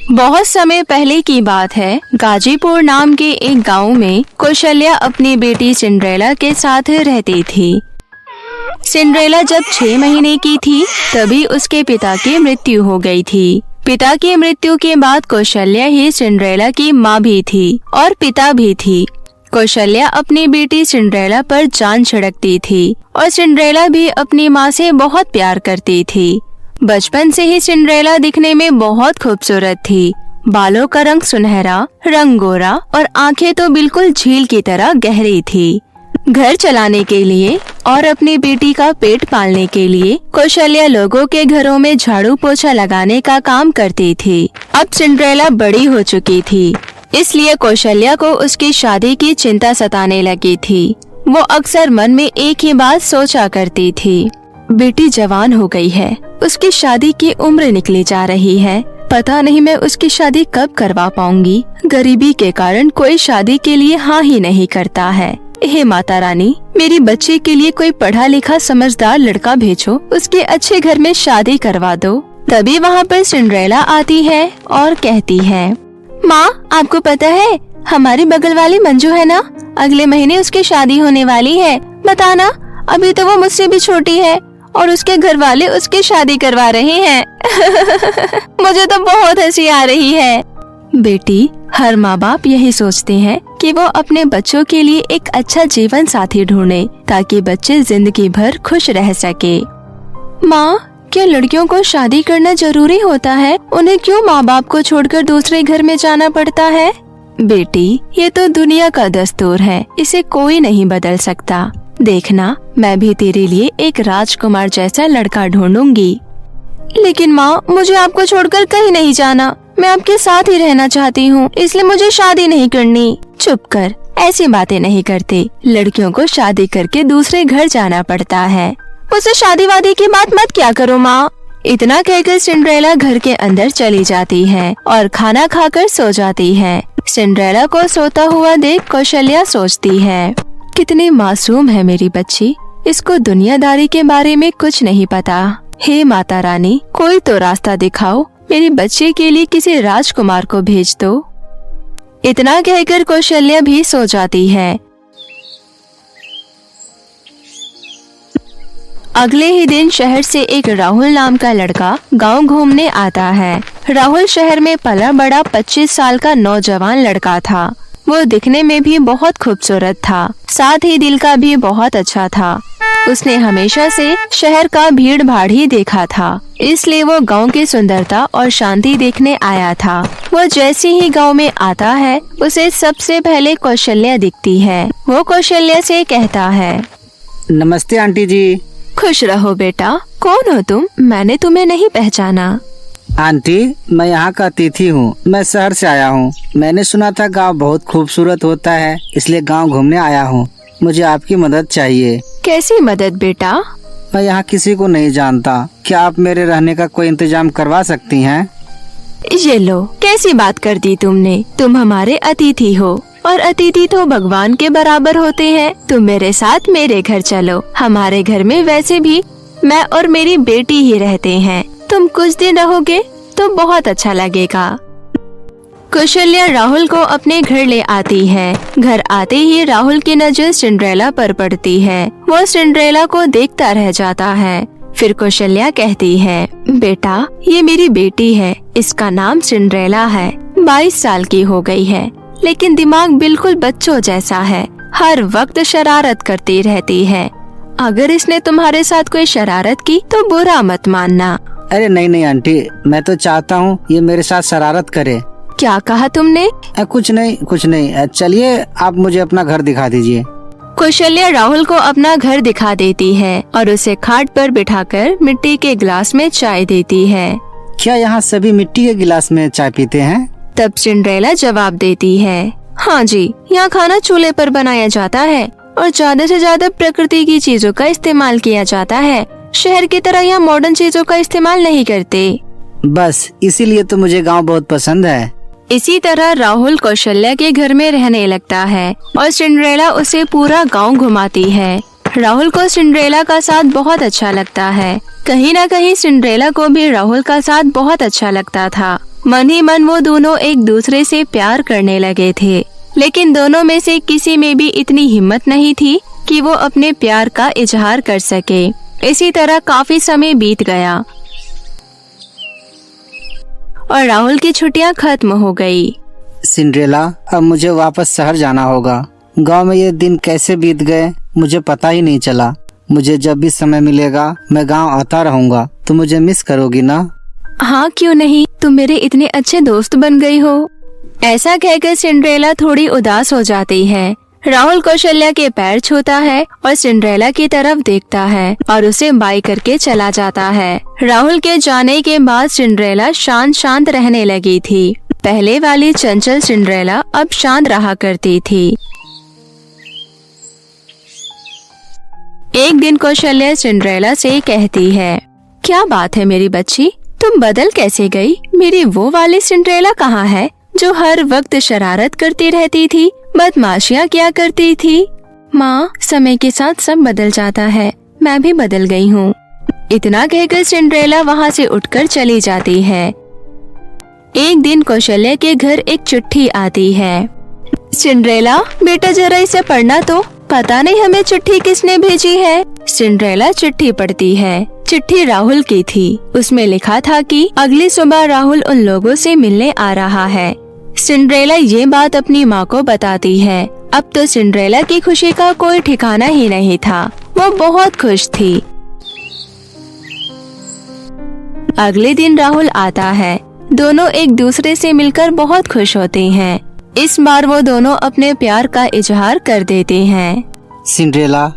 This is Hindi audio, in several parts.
बहुत समय पहले की बात है। गाजीपुर नाम के एक गांव में कौशल्या अपनी बेटी सिंड्रेला के साथ रहती थी। सिंड्रेला जब 6 महीने की थी तभी उसके पिता की मृत्यु हो गई थी। पिता की मृत्यु के बाद कौशल्या ही सिंड्रेला की माँ भी थी और पिता भी थी। कौशल्या अपनी बेटी सिंड्रेला पर जान छिड़कती थी और सिंड्रेला भी अपनी माँ से बहुत प्यार करती थी। बचपन से ही सिंड्रेला दिखने में बहुत खूबसूरत थी। बालों का रंग सुनहरा, रंग गोरा और आंखें तो बिल्कुल झील की तरह गहरी थी। घर चलाने के लिए और अपनी बेटी का पेट पालने के लिए कौशल्या लोगों के घरों में झाड़ू पोछा लगाने का काम करती थी। अब सिंड्रेला बड़ी हो चुकी थी, इसलिए कौशल्या को उसकी शादी की चिंता सताने लगी थी। वो अक्सर मन में एक ही बात सोचा करती थी, बेटी जवान हो गई है, उसकी शादी की उम्र निकली जा रही है, पता नहीं मैं उसकी शादी कब करवा पाऊंगी। गरीबी के कारण कोई शादी के लिए हाँ ही नहीं करता है। हे माता रानी, मेरी बच्ची के लिए कोई पढ़ा लिखा समझदार लड़का भेजो, उसके अच्छे घर में शादी करवा दो। तभी वहाँ पर सिंड्रेला आती है और कहती है, माँ आपको पता है हमारी बगल वाली मंजू है ना, अगले महीने उसकी शादी होने वाली है। बताना, अभी तो वो मुझसे भी छोटी है और उसके घर वाले उसकी शादी करवा रहे हैं। मुझे तो बहुत हंसी आ रही है। बेटी, हर माँ बाप यही सोचते हैं कि वो अपने बच्चों के लिए एक अच्छा जीवन साथी ढूंढे ताकि बच्चे जिंदगी भर खुश रह सके। माँ, क्या लड़कियों को शादी करना जरूरी होता है? उन्हें क्यों माँ बाप को छोड़कर दूसरे घर में जाना पड़ता है? बेटी, ये तो दुनिया का दस्तूर है, इसे कोई नहीं बदल सकता। देखना, मैं भी तेरे लिए एक राजकुमार जैसा लड़का ढूंढूंगी। लेकिन माँ, मुझे आपको छोड़कर कहीं नहीं जाना, मैं आपके साथ ही रहना चाहती हूँ, इसलिए मुझे शादी नहीं करनी। चुप कर, ऐसी बातें नहीं करते। लड़कियों को शादी करके दूसरे घर जाना पड़ता है। मुझसे शादी वादी की बात मत क्या करो माँ। इतना कहकर सिंड्रेला घर के अंदर चली जाती है और खाना खाकर सो जाती है। सिंड्रेला को सोता हुआ देख कौशल्या सोचती है, कितनी मासूम है मेरी बच्ची, इसको दुनियादारी के बारे में कुछ नहीं पता। हे माता रानी, कोई तो रास्ता दिखाओ, मेरी बच्ची के लिए किसी राजकुमार को भेज दो। इतना कहकर कौशल्या भी सो जाती है। अगले ही दिन शहर से एक राहुल नाम का लड़का गांव घूमने आता है। राहुल शहर में पला बड़ा 25 साल का नौजवान लड़का था। वो दिखने में भी बहुत खूबसूरत था, साथ ही दिल का भी बहुत अच्छा था। उसने हमेशा से शहर का भीड़ भाड़ ही देखा था, इसलिए वो गांव की सुंदरता और शांति देखने आया था। वो जैसे ही गांव में आता है, उसे सबसे पहले कौशल्या दिखती है। वो कौशल्या से कहता है, नमस्ते आंटी जी। खुश रहो बेटा, कौन हो तुम? मैंने तुम्हें नहीं पहचाना। आंटी, मैं यहाँ का अतिथि हूँ, मैं शहर से आया हूँ। मैंने सुना था गांव बहुत खूबसूरत होता है, इसलिए गांव घूमने आया हूँ। मुझे आपकी मदद चाहिए। कैसी मदद बेटा? मैं यहाँ किसी को नहीं जानता, क्या आप मेरे रहने का कोई इंतजाम करवा सकती हैं? ये लो, कैसी बात कर दी तुमने। तुम हमारे अतिथि हो और अतिथि तो भगवान के बराबर होते हैं। तुम मेरे साथ मेरे घर चलो। हमारे घर में वैसे भी मैं और मेरी बेटी ही रहते हैं। तुम कुछ दिन रहोगे तो बहुत अच्छा लगेगा। कौशल्या राहुल को अपने घर ले आती है। घर आते ही राहुल की नजर सिंड्रेला पर पड़ती है। वो सिंड्रेला को देखता रह जाता है। फिर कौशल्या कहती है, बेटा, ये मेरी बेटी है, इसका नाम सिंड्रेला है। 22 साल की हो गई है, लेकिन दिमाग बिल्कुल बच्चों जैसा है। हर वक्त शरारत करती रहती है। अगर इसने तुम्हारे साथ कोई शरारत की तो बुरा मत मानना। अरे नहीं नहीं आंटी, मैं तो चाहता हूँ ये मेरे साथ शरारत करे। क्या कहा तुमने? कुछ नहीं। चलिए आप मुझे अपना घर दिखा दीजिए। कौशल्या राहुल को अपना घर दिखा देती है और उसे खाट पर बिठाकर मिट्टी के गिलास में चाय देती है। क्या यहाँ सभी मिट्टी के गिलास में चाय पीते हैं? तब सिंड्रेला जवाब देती है, हाँ जी, यहाँ खाना चूल्हे पर बनाया जाता है और ज्यादा से ज्यादा प्रकृति की चीजों का इस्तेमाल किया जाता है। शहर की तरह यहाँ मॉडर्न चीजों का इस्तेमाल नहीं करते। बस इसीलिए तो मुझे गांव बहुत पसंद है। इसी तरह राहुल कौशल्या के घर में रहने लगता है और सिंड्रेला उसे पूरा गांव घुमाती है। राहुल को सिंड्रेला का साथ बहुत अच्छा लगता है। कहीं न कहीं सिंड्रेला को भी राहुल का साथ बहुत अच्छा लगता था। मन ही मन वो दोनों एक दूसरे से प्यार करने लगे थे, लेकिन दोनों में से किसी में भी इतनी हिम्मत नहीं थी कि वो अपने प्यार का इजहार कर सके। इसी तरह काफी समय बीत गया और राहुल की छुट्टियां खत्म हो गई। सिंड्रेला, अब मुझे वापस शहर जाना होगा। गांव में ये दिन कैसे बीत गए मुझे पता ही नहीं चला। मुझे जब भी समय मिलेगा मैं गांव आता रहूंगा। तुम मुझे मिस करोगी ना? हाँ, क्यों नहीं, तुम मेरे इतने अच्छे दोस्त बन गई हो। ऐसा कहकर सिंड्रेला थोड़ी उदास हो जाती है। राहुल कौशल्या के पैर छूता है और सिंड्रेला की तरफ देखता है और उसे बाय करके चला जाता है। राहुल के जाने के बाद सिंड्रेला शांत शांत रहने लगी थी। पहले वाली चंचल सिंड्रेला अब शांत रहा करती थी। एक दिन कौशल्या सिंड्रेला से कहती है, क्या बात है मेरी बच्ची, तुम बदल कैसे गई? मेरी वो वाली सिंड्रेला कहाँ है जो हर वक्त शरारत करती रहती थी, बदमाशियाँ किया करती थी? माँ, समय के साथ सब बदल जाता है, मैं भी बदल गई हूँ। इतना कहकर सिंड्रेला वहाँ से उठकर चली जाती है। एक दिन कौशल्या के घर एक चिट्ठी आती है। सिंड्रेला, बेटा जरा इसे पढ़ना तो, पता नहीं हमें चिट्ठी किसने भेजी है। सिंड्रेला चिट्ठी पढ़ती है। चिट्ठी राहुल की थी। उसमें लिखा था कि अगली सुबह राहुल उन लोगों से मिलने आ रहा है। सिंड्रेला ये बात अपनी माँ को बताती है। अब तो सिंड्रेला की खुशी का कोई ठिकाना ही नहीं था। वो बहुत खुश थी। अगले दिन राहुल आता है। दोनों एक दूसरे से मिलकर बहुत खुश होते हैं। इस बार वो दोनों अपने प्यार का इजहार कर देते हैं। सिंड्रेला,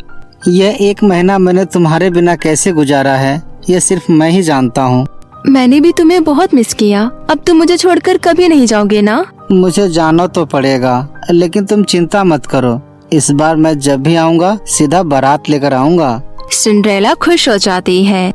यह 1 महीना मैंने तुम्हारे बिना कैसे गुजारा है ये सिर्फ मैं ही जानता हूँ। मैंने भी तुम्हें बहुत मिस किया। अब तुम मुझे छोड़कर कभी नहीं जाओगे ना? मुझे जाना तो पड़ेगा, लेकिन तुम चिंता मत करो। इस बार मैं जब भी आऊँगा सीधा बारात लेकर आऊँगा। सिंड्रेला खुश हो जाती है।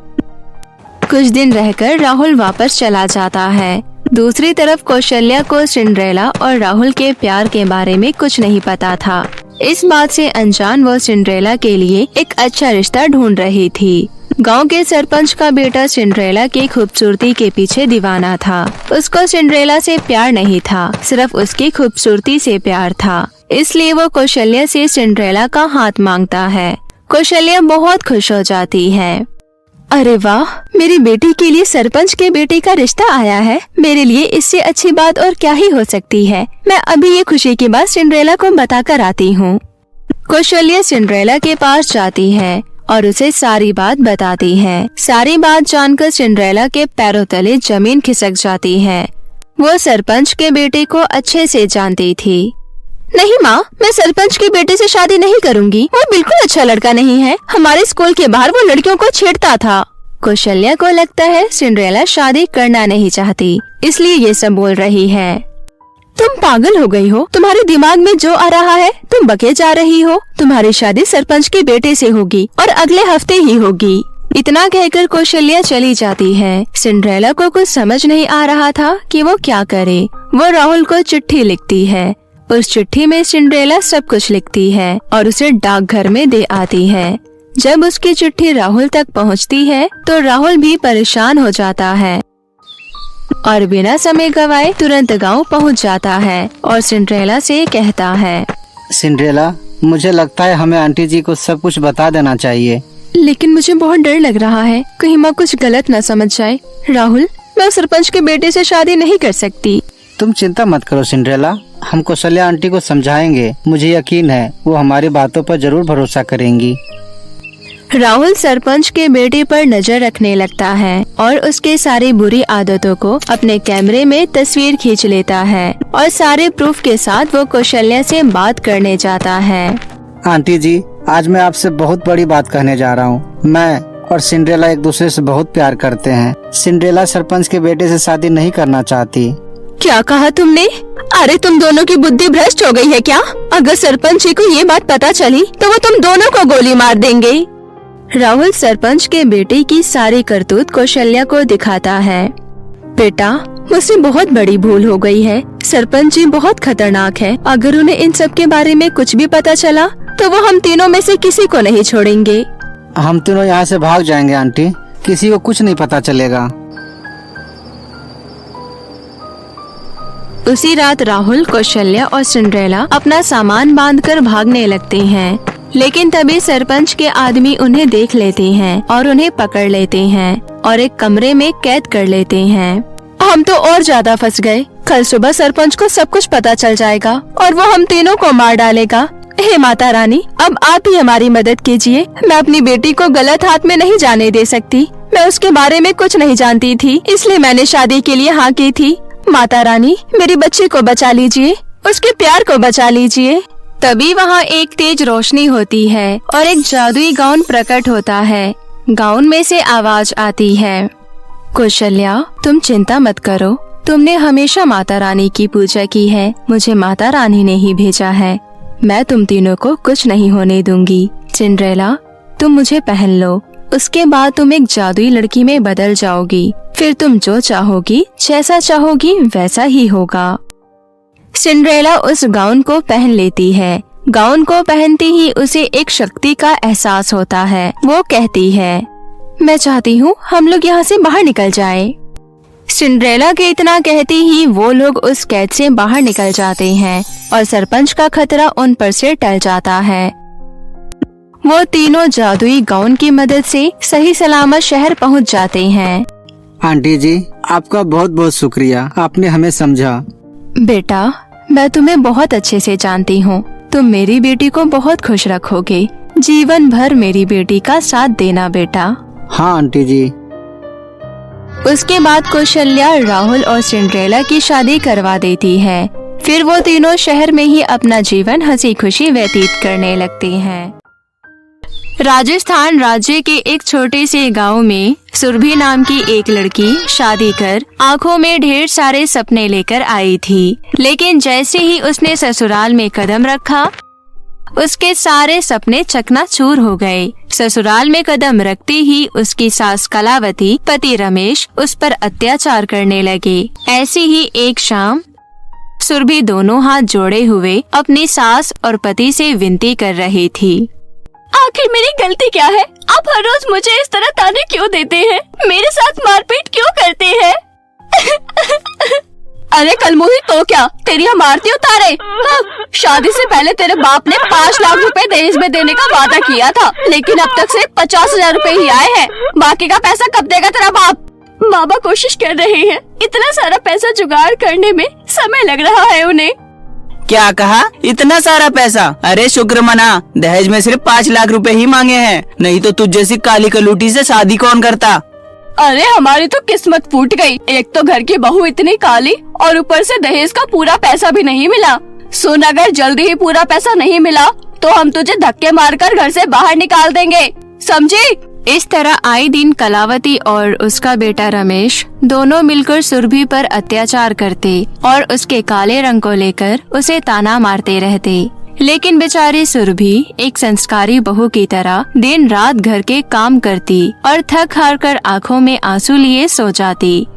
कुछ दिन रहकर राहुल वापस चला जाता है। दूसरी तरफ कौशल्या को सिंड्रेला और राहुल के प्यार के बारे में कुछ नहीं पता था। इस बात से अनजान वो सिंड्रेला के लिए एक अच्छा रिश्ता ढूंढ रही थी। गांव के सरपंच का बेटा सिंड्रेला की खूबसूरती के पीछे दीवाना था। उसको सिंड्रेला से प्यार नहीं था, सिर्फ उसकी खूबसूरती से प्यार था। इसलिए वो कौशल्या से सिंड्रेला का हाथ मांगता है। कौशल्या बहुत खुश हो जाती है। अरे वाह, मेरी बेटी के लिए सरपंच के बेटे का रिश्ता आया है। मेरे लिए इससे अच्छी बात और क्या ही हो सकती है। मैं अभी ये खुशी की बात सिंड्रेला को बताकर आती हूँ। कौशल्या सिंड्रेला के पास जाती है और उसे सारी बात बताती है। सारी बात जानकर सिंड्रेला के पैरों तले जमीन खिसक जाती है। वो सरपंच के बेटे को अच्छे से जानती थी। नहीं माँ, मैं सरपंच के बेटे से शादी नहीं करूंगी। वो बिल्कुल अच्छा लड़का नहीं है। हमारे स्कूल के बाहर वो लड़कियों को छेड़ता था। कौशल्या को लगता है सिंड्रेला शादी करना नहीं चाहती, इसलिए ये सब बोल रही है। तुम पागल हो गई हो। तुम्हारे दिमाग में जो आ रहा है तुम बके जा रही हो। तुम्हारी शादी सरपंच के बेटे से होगी और अगले हफ्ते ही होगी। इतना कहकर कौशल्या चली जाती है। सिंड्रेला को कुछ समझ नहीं आ रहा था कि वो क्या करे। वो राहुल को चिट्ठी लिखती है। उस चिट्ठी में सिंड्रेला सब कुछ लिखती है और उसे डाकघर में दे आती है। जब उसकी चिट्ठी राहुल तक पहुंचती है तो राहुल भी परेशान हो जाता है और बिना समय गवाए तुरंत गांव पहुंच जाता है और सिंड्रेला से कहता है, सिंड्रेला, मुझे लगता है हमें आंटी जी को सब कुछ बता देना चाहिए। लेकिन मुझे बहुत डर लग रहा है, कहीं माँ कुछ गलत न समझ जाए। राहुल, मैं सरपंच के बेटे से शादी नहीं कर सकती। तुम चिंता मत करो सिंड्रेला, हम कौशल्या आंटी को समझाएंगे। मुझे यकीन है वो हमारी बातों पर जरूर भरोसा करेंगी। राहुल सरपंच के बेटे पर नजर रखने लगता है और उसके सारी बुरी आदतों को अपने कैमरे में तस्वीर खींच लेता है और सारे प्रूफ के साथ वो कौशल्या से बात करने जाता है। आंटी जी, आज मैं आपसे बहुत बड़ी बात कहने जा रहा हूँ। मैं और सिंड्रेला एक दूसरे से बहुत प्यार करते हैं। सिंड्रेला सरपंच के बेटे से शादी नहीं करना चाहती। क्या कहा तुमने? अरे तुम दोनों की बुद्धि भ्रष्ट हो गई है क्या? अगर सरपंच जी को ये बात पता चली तो वो तुम दोनों को गोली मार देंगे। राहुल सरपंच के बेटे की सारी करतूत कौशल्या को दिखाता है। बेटा, मुझसे बहुत बड़ी भूल हो गई है। सरपंच जी बहुत खतरनाक है। अगर उन्हें इन सब के बारे में कुछ भी पता चला तो वो हम तीनों में से किसी को नहीं छोड़ेंगे। हम तीनों यहाँ से भाग जाएंगे आंटी, किसी को कुछ नहीं पता चलेगा। उसी रात राहुल, कौशल्या और सिंड्रेला अपना सामान बांधकर भागने लगते हैं, लेकिन तभी सरपंच के आदमी उन्हें देख लेते हैं और उन्हें पकड़ लेते हैं और एक कमरे में कैद कर लेते हैं। हम तो और ज्यादा फंस गए। कल सुबह सरपंच को सब कुछ पता चल जाएगा और वो हम तीनों को मार डालेगा। हे माता रानी, अब आप ही हमारी मदद कीजिए। मैं अपनी बेटी को गलत हाथ में नहीं जाने दे सकती। मैं उसके बारे में कुछ नहीं जानती थी, इसलिए मैंने शादी के लिए हाँ की थी। माता रानी, मेरी बच्ची को बचा लीजिए, उसके प्यार को बचा लीजिए। तभी वहाँ एक तेज रोशनी होती है और एक जादुई गाउन प्रकट होता है। गाउन में से आवाज आती है, कौशल्या, तुम चिंता मत करो। तुमने हमेशा माता रानी की पूजा की है। मुझे माता रानी ने ही भेजा है। मैं तुम तीनों को कुछ नहीं होने दूंगी। सिंड्रेला, तुम मुझे पहन लो। उसके बाद तुम एक जादुई लड़की में बदल जाओगी। फिर तुम जो चाहोगी, जैसा चाहोगी वैसा ही होगा। सिंड्रेला उस गाउन को पहन लेती है। गाउन को पहनती ही उसे एक शक्ति का एहसास होता है। वो कहती है, मैं चाहती हूँ हम लोग यहाँ से बाहर निकल जाएं। सिंड्रेला के इतना कहती ही वो लोग उस कैद से बाहर निकल जाते हैं और सरपंच का खतरा उन पर से टल जाता है। वो तीनों जादुई गाउन की मदद से सही सलामत शहर पहुँच जाते हैं। आंटी जी, आपका बहुत बहुत शुक्रिया, आपने हमें समझा। बेटा, मैं तुम्हें बहुत अच्छे से जानती हूँ। तुम मेरी बेटी को बहुत खुश रखोगे। जीवन भर मेरी बेटी का साथ देना बेटा। हाँ आंटी जी। उसके बाद कौशल्या राहुल और सिंड्रेला की शादी करवा देती है। फिर वो तीनों शहर में ही अपना जीवन हंसी खुशी व्यतीत करने लगते हैं। राजस्थान राज्य के एक छोटे से गांव में सुरभि नाम की एक लड़की शादी कर आंखों में ढेर सारे सपने लेकर आई थी, लेकिन जैसे ही उसने ससुराल में कदम रखा, उसके सारे सपने चकनाचूर हो गए। ससुराल में कदम रखते ही उसकी सास कलावती, पति रमेश उस पर अत्याचार करने लगे। ऐसी ही एक शाम सुरभि दोनों हाथ जोड़े हुए अपनी सास और पति से विनती कर रही थी, आखिर मेरी गलती क्या है? आप हर रोज मुझे इस तरह ताने क्यों देते हैं? मेरे साथ मारपीट क्यों करते हैं? अरे कलमुही, तो क्या तेरी हम आरती उतारे? हाँ, शादी से पहले तेरे बाप ने 5 लाख रुपए दहेज में देने का वादा किया था, लेकिन अब तक सिर्फ 50,000 रुपए ही आए हैं। बाकी का पैसा कब देगा तेरा बाप? बाबा कोशिश कर रहे हैं। इतना सारा पैसा जुगाड़ करने में समय लग रहा है उन्हें। क्या कहा? इतना सारा पैसा? अरे शुक्र मना, दहेज में सिर्फ 5 लाख रुपए ही मांगे हैं, नहीं तो तुझ जैसी काली कलूटी से शादी कौन करता। अरे हमारी तो किस्मत फूट गई। एक तो घर की बहू इतनी काली और ऊपर से दहेज का पूरा पैसा भी नहीं मिला। सुन, अगर जल्दी ही पूरा पैसा नहीं मिला तो हम तुझे धक्के मारकर घर से बाहर निकाल देंगे, समझी? इस तरह आए दिन कलावती और उसका बेटा रमेश दोनों मिलकर सुरभि पर अत्याचार करते और उसके काले रंग को लेकर उसे ताना मारते रहते। लेकिन बेचारी सुरभि एक संस्कारी बहू की तरह दिन रात घर के काम करती और थक हार कर आँखों में आंसू लिए सो जाती।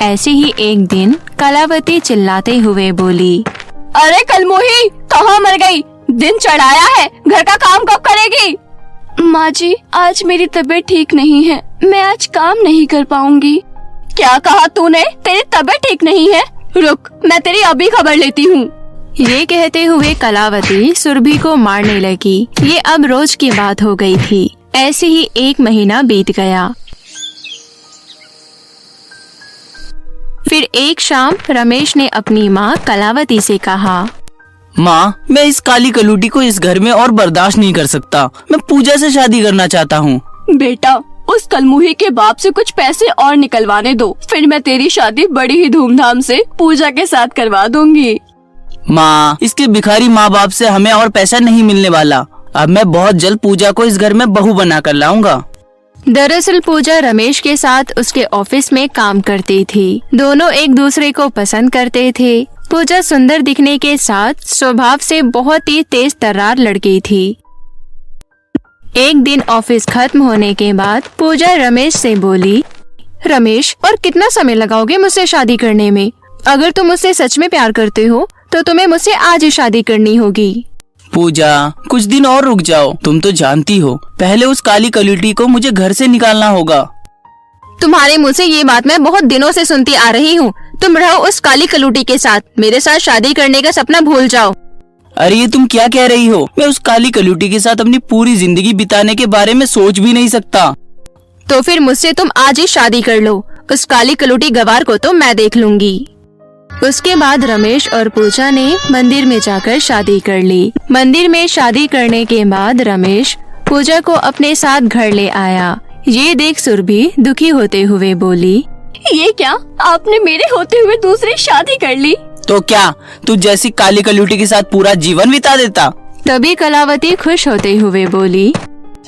ऐसे ही एक दिन कलावती चिल्लाते हुए बोली, अरे कलमुही, कहाँ मर गई? दिन चढ़ाया है, घर का काम कब करेगी? माँ जी, आज मेरी तबीयत ठीक नहीं है, मैं आज काम नहीं कर पाऊंगी। क्या कहा तूने? तेरी तबीयत ठीक नहीं है? रुक, मैं तेरी अभी खबर लेती हूँ। ये कहते हुए कलावती सुरभि को मारने लगी। ये अब रोज की बात हो गई थी। ऐसे ही 1 महीना बीत गया। फिर एक शाम रमेश ने अपनी माँ कलावती से कहा, माँ, मैं इस काली कलूटी को इस घर में और बर्दाश्त नहीं कर सकता। मैं पूजा से शादी करना चाहता हूँ। बेटा, उस कलमुही के बाप से कुछ पैसे और निकलवाने दो, फिर मैं तेरी शादी बड़ी ही धूमधाम से पूजा के साथ करवा दूंगी। माँ, इसके भिखारी माँ बाप से हमें और पैसा नहीं मिलने वाला। अब मैं बहुत जल्द पूजा को इस घर में बहू बना कर लाऊंगा। दरअसल पूजा रमेश के साथ उसके ऑफिस में काम करती थी। दोनों एक दूसरे को पसंद करते थे। पूजा सुंदर दिखने के साथ स्वभाव से बहुत ही तेज तर्रार लड़की थी। एक दिन ऑफिस खत्म होने के बाद पूजा रमेश से बोली, रमेश, और कितना समय लगाओगे मुझसे शादी करने में? अगर तुम मुझसे सच में प्यार करते हो तो तुम्हें मुझसे आज ही शादी करनी होगी। पूजा, कुछ दिन और रुक जाओ। तुम तो जानती हो, पहले उस काली कलूटी को मुझे घर से निकालना होगा। तुम्हारे मुंह से ये बात मैं बहुत दिनों से सुनती आ रही हूँ। तुम रहो उस काली कलूटी के साथ, मेरे साथ शादी करने का सपना भूल जाओ। अरे ये तुम क्या कह रही हो? मैं उस काली कलूटी के साथ अपनी पूरी जिंदगी बिताने के बारे में सोच भी नहीं सकता। तो फिर मुझसे तुम आज ही शादी कर लो। उस काली कलूटी गवार को तो मैं देख लूंगी। उसके बाद रमेश और पूजा ने मंदिर में जाकर शादी कर ली। मंदिर में शादी करने के बाद रमेश पूजा को अपने साथ घर ले आया। ये देख सुरभि दुखी होते हुए बोली, ये क्या, आपने मेरे होते हुए दूसरी शादी कर ली? तो क्या तू जैसी काली कलूटी के साथ पूरा जीवन बिता देता? तभी कलावती खुश होते हुए बोली,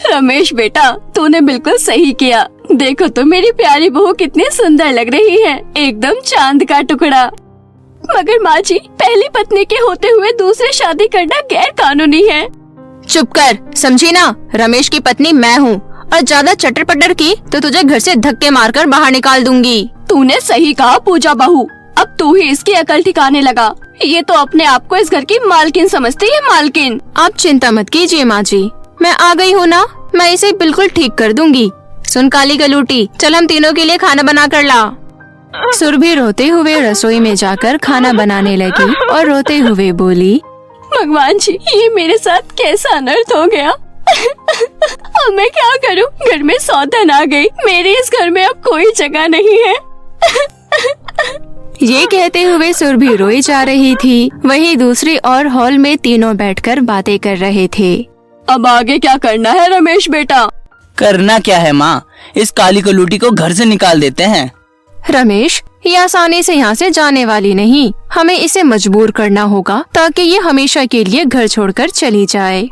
रमेश बेटा, तूने बिल्कुल सही किया। देखो तो मेरी प्यारी बहू कितनी सुंदर लग रही है, एकदम चांद का टुकड़ा। मगर माँ जी, पहली पत्नी के होते हुए दूसरी शादी करना गैर कानूनी है। चुप कर, समझी ना? रमेश की पत्नी मैं हूँ और ज्यादा चटर पटर की तो तुझे घर से धक्के मारकर बाहर निकाल दूंगी। तूने सही कहा पूजा बहू, अब तू ही इसकी अकल ठिकाने लगा। ये तो अपने आप को इस घर की मालकिन समझती है, मालकिन। आप चिंता मत कीजिए माँ जी, मैं आ गई हूँ ना, मैं इसे बिल्कुल ठीक कर दूंगी। सुन काली कलूटी, चल हम तीनों के लिए खाना बना कर ला। सुरभि रोते हुए रसोई में जाकर खाना बनाने लगी और रोते हुए बोली, भगवान जी, ये मेरे साथ कैसा अनर्थ हो गया। अब मैं क्या करूं? घर में सौतन आ गई, मेरे इस घर में अब कोई जगह नहीं है। ये कहते हुए सुरभि रोई जा रही थी। वहीं दूसरी ओर हॉल में तीनों बैठकर बातें कर रहे थे। अब आगे क्या करना है रमेश बेटा? करना क्या है माँ, इस काली कलूटी को घर से निकाल देते हैं। रमेश, ये आसानी से यहाँ से जाने वाली नहीं, हमें इसे मजबूर करना होगा ताकि ये हमेशा के लिए घर छोड़कर चली जाए।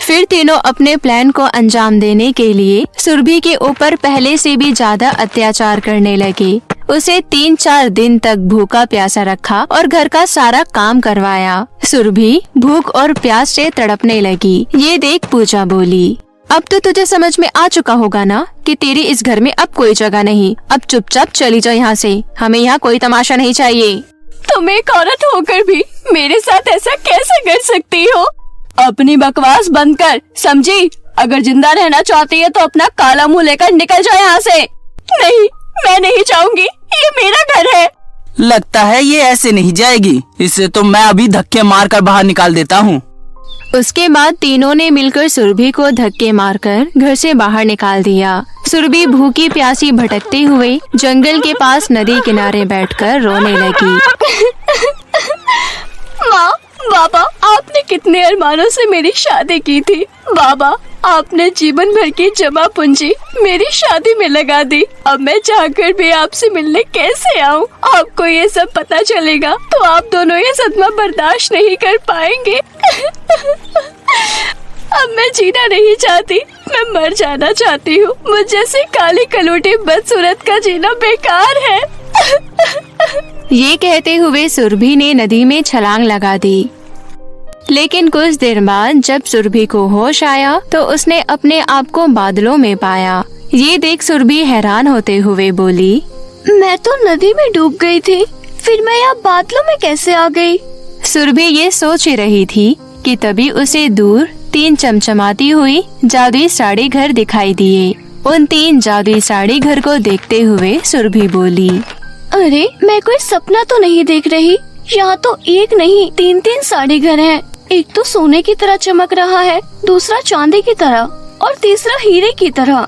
फिर तीनों अपने प्लान को अंजाम देने के लिए सुरभि के ऊपर पहले से भी ज्यादा अत्याचार करने लगे। उसे 3-4 दिन तक भूखा प्यासा रखा और घर का सारा काम करवाया। सुरभि भूख और प्यास से तड़पने लगी। ये देख पूजा बोली, अब तो तुझे समझ में आ चुका होगा ना कि तेरी इस घर में अब कोई जगह नहीं। अब चुपचाप चली जाओ यहाँ से, हमें यहाँ कोई तमाशा नहीं चाहिए। तुम एक औरत होकर भी मेरे साथ ऐसा कैसे कर सकती हो? अपनी बकवास बंद कर, समझी? अगर जिंदा रहना चाहती है तो अपना काला मुंह लेकर निकल जाए यहाँ से। नहीं, मैं नहीं जाऊंगी, ये मेरा घर है। लगता है ये ऐसे नहीं जाएगी, इसे तो मैं अभी धक्के मार कर बाहर निकाल देता हूँ। उसके बाद तीनों ने मिलकर सुरभि को धक्के मारकर घर से बाहर निकाल दिया। सुरभि भूखी प्यासी भटकते हुए जंगल के पास नदी किनारे बैठकर रोने लगी। माँ, बाबा, आपने कितने अरमानों से मेरी शादी की थी। बाबा, आपने जीवन भर की जमा पूंजी मेरी शादी में लगा दी। अब मैं जाकर भी आपसे मिलने कैसे आऊँ? आपको ये सब पता चलेगा तो आप दोनों ये सदमा बर्दाश्त नहीं कर पाएंगे। अब मैं जीना नहीं चाहती, मैं मर जाना चाहती हूँ। मुझ जैसी काली कलूटी बदसूरत का जीना बेकार है। ये कहते हुए सुरभि ने नदी में छलांग लगा दी। लेकिन कुछ देर बाद जब सुरभि को होश आया तो उसने अपने आप को बादलों में पाया। ये देख सुरभि हैरान होते हुए बोली, मैं तो नदी में डूब गई थी, फिर मैं यहाँ बादलों में कैसे आ गई? सुरभि ये सोच ही रही थी कि तभी उसे दूर 3 चमचमाती हुई जादुई साड़ी घर दिखाई दिए। उन 3 जादुई साड़ी घर को देखते हुए सुरभि बोली, अरे, मैं कोई सपना तो नहीं देख रही। यहाँ तो एक नहीं 3-3 साड़ी घर हैं। एक तो सोने की तरह चमक रहा है, दूसरा चांदी की तरह और तीसरा हीरे की तरह।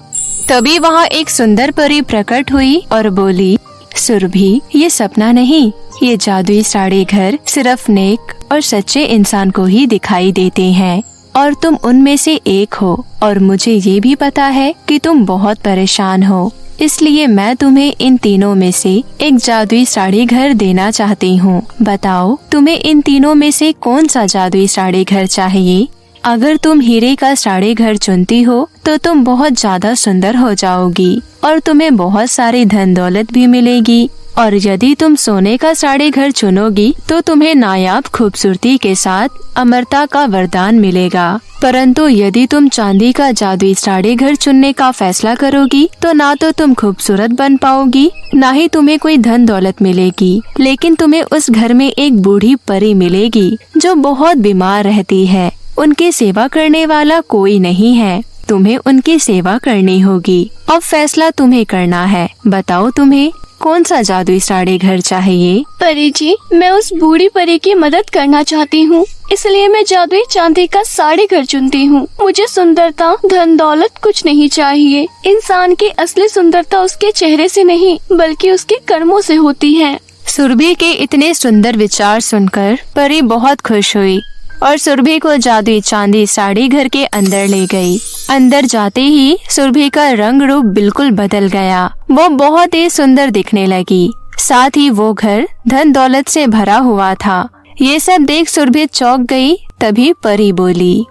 तभी वहाँ एक सुंदर परी प्रकट हुई और बोली, सुरभि, ये सपना नहीं, ये जादुई साड़ी घर सिर्फ नेक और सच्चे इंसान को ही दिखाई देते हैं और तुम उनमें से एक हो। और मुझे ये भी पता है कि तुम बहुत परेशान हो, इसलिए मैं तुम्हें इन तीनों में से एक जादुई साड़ी घर देना चाहती हूँ। बताओ, तुम्हें इन तीनों में से कौन सा जादुई साड़ी घर चाहिए? अगर तुम हीरे का साड़ी घर चुनती हो तो तुम बहुत ज्यादा सुंदर हो जाओगी और तुम्हें बहुत सारी धन दौलत भी मिलेगी। और यदि तुम सोने का साड़ी घर चुनोगी तो तुम्हें नायाब खूबसूरती के साथ अमरता का वरदान मिलेगा। परंतु यदि तुम चांदी का जादुई साड़ी घर चुनने का फैसला करोगी तो ना तो तुम खूबसूरत बन पाओगी, ना ही तुम्हें कोई धन दौलत मिलेगी, लेकिन तुम्हें उस घर में एक बूढ़ी परी मिलेगी जो बहुत बीमार रहती है। उनकी सेवा करने वाला कोई नहीं है तुम्हें उनकी सेवा करनी होगी। अब फैसला तुम्हें करना है। बताओ तुम्हें कौन सा जादुई साड़ी घर चाहिए? परी जी, मैं उस बूढ़ी परी की मदद करना चाहती हूँ, इसलिए मैं जादुई चांदी का साड़ी घर चुनती हूँ। मुझे सुंदरता, धन दौलत कुछ नहीं चाहिए। इंसान की असली सुंदरता उसके चेहरे से नहीं बल्कि उसके कर्मों से होती है। सुरभि के इतने सुंदर विचार सुनकर परी बहुत खुश हुई और सुरभि को जादुई चांदी साड़ी घर के अंदर ले गई। अंदर जाते ही सुरभि का रंग रूप बिल्कुल बदल गया। वो बहुत ही सुंदर दिखने लगी। साथ ही वो घर धन दौलत से भरा हुआ था। ये सब देख सुरभि चौंक गई। तभी परी बोली,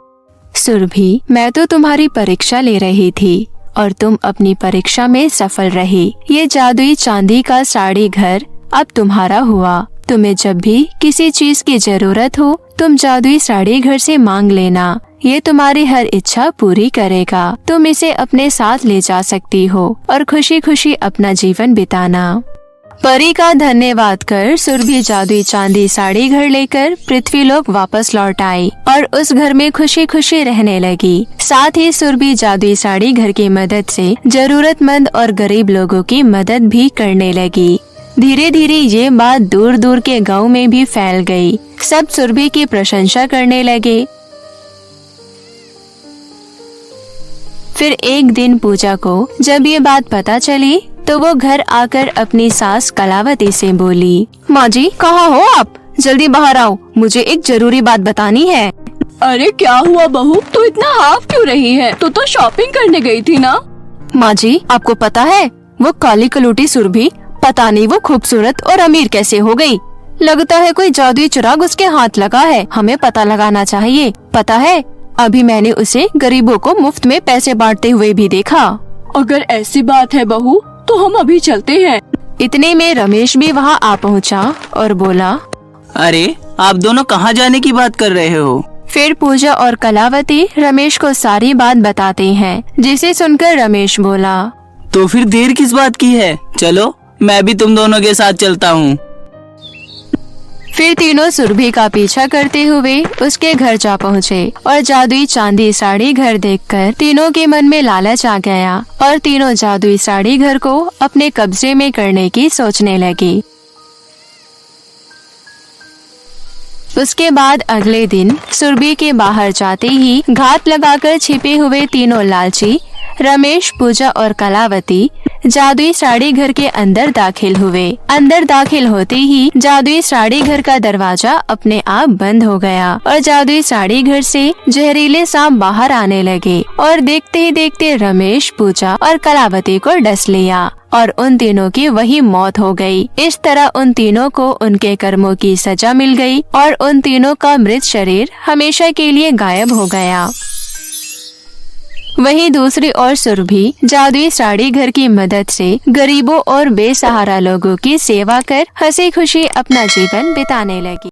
सुरभि, मैं तो तुम्हारी परीक्षा ले रही थी और तुम अपनी परीक्षा में सफल रही। ये जादुई चांदी का साड़ी घर अब तुम्हारा हुआ। तुम्हें जब भी किसी चीज की जरूरत हो तुम जादुई साड़ी घर से मांग लेना। ये तुम्हारी हर इच्छा पूरी करेगा। तुम इसे अपने साथ ले जा सकती हो और खुशी खुशी अपना जीवन बिताना। परी का धन्यवाद कर सुरभि जादुई चांदी साड़ी घर लेकर पृथ्वीलोक वापस लौट आई और उस घर में खुशी खुशी रहने लगी। साथ ही सुरभि जादुई साड़ी घर की मदद से जरूरतमंद और गरीब लोगों की मदद भी करने लगी। धीरे धीरे ये बात दूर दूर के गांव में भी फैल गई। सब सुरभि की प्रशंसा करने लगे। फिर एक दिन पूजा को जब ये बात पता चली तो वो घर आकर अपनी सास कलावती से बोली, माँ जी, कहाँ हो आप? जल्दी बाहर आओ, मुझे एक जरूरी बात बतानी है। अरे क्या हुआ बहू, तू इतना हाफ क्यों रही है? तू तो शॉपिंग करने गई थी ना? माँ जी, आपको पता है वो काली कलूटी सुरभि पता नहीं वो खूबसूरत और अमीर कैसे हो गई। लगता है कोई जादुई चिराग उसके हाथ लगा है। हमें पता लगाना चाहिए। पता है, अभी मैंने उसे गरीबों को मुफ्त में पैसे बांटते हुए भी देखा। अगर ऐसी बात है बहू तो हम अभी चलते हैं। इतने में रमेश भी वहाँ आ पहुँचा और बोला, अरे आप दोनों कहाँ जाने की बात कर रहे हो? फिर पूजा और कलावती रमेश को सारी बात बताते हैं, जिसे सुनकर रमेश बोला, तो फिर देर किस बात की है? चलो मैं भी तुम दोनों के साथ चलता हूँ। फिर तीनों सुरभि का पीछा करते हुए उसके घर जा पहुँचे और जादुई चांदी साड़ी घर देखकर तीनों के मन में लालच आ गया और तीनों जादुई साड़ी घर को अपने कब्जे में करने की सोचने लगे। उसके बाद अगले दिन सुरभि के बाहर जाते ही घात लगाकर छिपे हुए तीनों लालची रमेश, पूजा और कलावती जादुई साड़ी घर के अंदर दाखिल हुए। अंदर दाखिल होते ही जादुई साड़ी घर का दरवाजा अपने आप बंद हो गया और जादुई साड़ी घर से जहरीले सांप बाहर आने लगे और देखते ही देखते रमेश, पूजा और कलावती को डस लिया और उन तीनों की वही मौत हो गई। इस तरह उन तीनों को उनके कर्मों की सजा मिल गई और उन तीनों का मृत शरीर हमेशा के लिए गायब हो गया। वहीं दूसरी ओर सुरभि जादुई साड़ी घर की मदद से गरीबों और बेसहारा लोगों की सेवा कर हंसी खुशी अपना जीवन बिताने लगी।